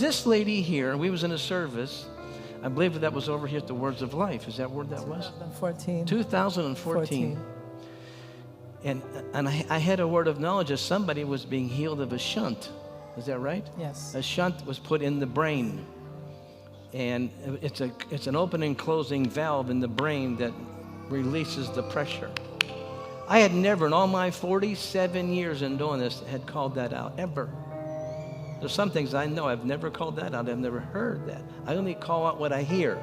this lady here, we was in a service, I believe that was over here at the Words of Life. Is that where that was? 2014. 2014. And I had a word of knowledge that somebody was being healed of a shunt. Is that right? Yes. A shunt was put in the brain. And it's an open and closing valve in the brain that releases the pressure. I had never, in all my 47 years in doing this, had called that out, ever. There's some things I know I've never called that out. I've never heard that. I only call out what I hear.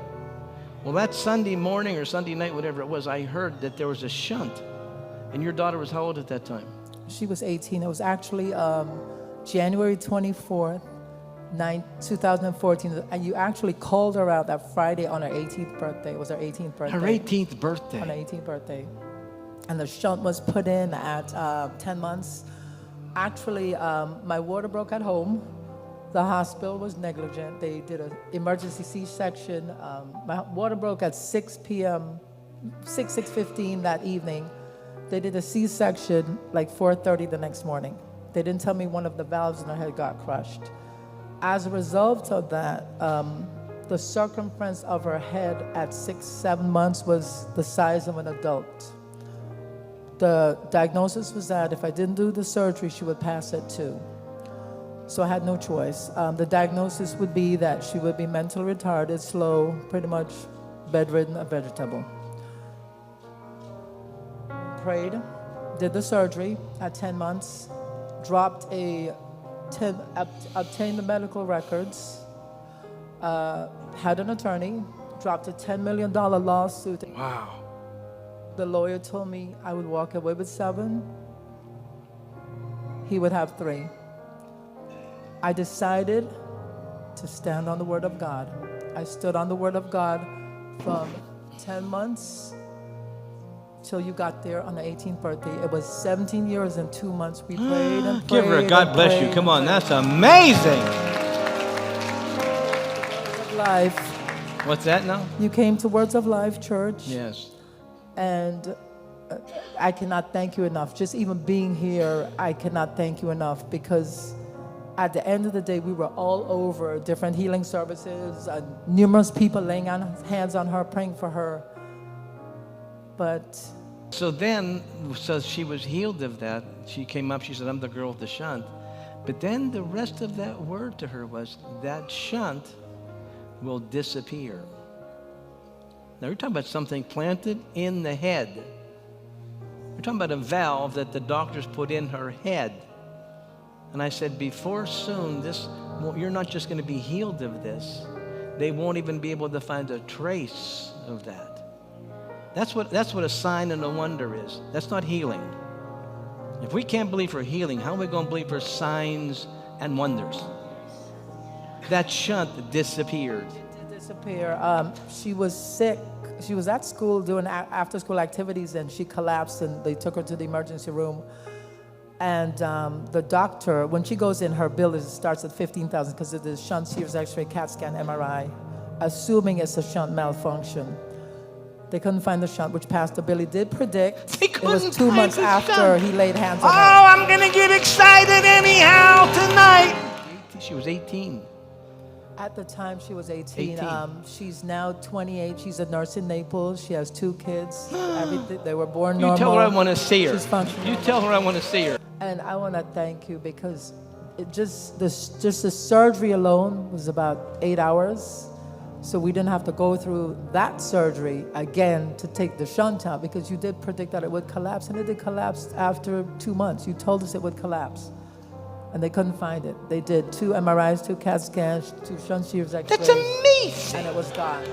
Well, that Sunday morning or Sunday night, whatever it was, I heard that there was a shunt. And your daughter was how old at that time? She was 18. It was actually January 24th, 2014. And you actually called her out that Friday on her 18th birthday. It was her 18th birthday. Her 18th birthday. On her 18th birthday. And the shunt was put in at 10 months. Actually, my water broke at home. The hospital was negligent. They did an emergency C-section. My water broke at 6 p.m., 6:15 that evening. They did a C-section like 4:30 the next morning. They didn't tell me one of the valves in her head got crushed. As a result of that, the circumference of her head at 6-7 months was the size of an adult. The diagnosis was that if I didn't do the surgery, she would pass it too. So I had no choice. The diagnosis would be that she would be mentally retarded, slow, pretty much bedridden, a vegetable. Prayed, did the surgery at 10 months, obtained the medical records, had an attorney, dropped a $10 million lawsuit. Wow. The lawyer told me I would walk away with 7. He would have 3. I decided to stand on the Word of God. I stood on the Word of God from 10 months till you got there on the 18th birthday. It was 17 years and 2 months. We prayed and prayed. Give her a God bless you. Come on, that's amazing. Words of Life. What's that now? You came to Words of Life Church. Yes. And I cannot thank you enough. Just even being here, I cannot thank you enough, because at the end of the day, we were all over different healing services, numerous people laying hands on her, praying for her. But so she was healed of that. She came up, she said, I'm the girl with the shunt. But then the rest of that word to her was, that shunt will disappear. Now you're talking about something planted in the head. You're talking about a valve that the doctors put in her head. And I said, before soon, you're not just going to be healed of this. They won't even be able to find a trace of that. That's what a sign and a wonder is. That's not healing. If we can't believe for healing, how are we going to believe for signs and wonders? That shunt disappeared. Disappear. She was sick. She was at school doing after-school activities, and she collapsed, and they took her to the emergency room. And the doctor, when she goes in, her bill starts at $15,000 because of the shunt, series X-ray, CAT scan, MRI, assuming it's a shunt malfunction. They couldn't find the shunt, which Pastor Billy did predict. It was 2 months after he laid hands on her. Oh, I'm going to get excited anyhow tonight. She was 18. At the time, she was 18. She's now 28. She's a nurse in Naples. She has 2 kids. Everything. They were born normal. You tell her I want to see her. She's functional. You tell her I want to see her. And I want to thank you, because the surgery alone was about 8 hours. So we didn't have to go through that surgery again to take the shunt out, because you did predict that it would collapse, and it did collapse after 2 months. You told us it would collapse. And they couldn't find it. They did 2 MRIs, 2 CAT scans, 2 shunt series X-rays. That's amazing. And it was gone.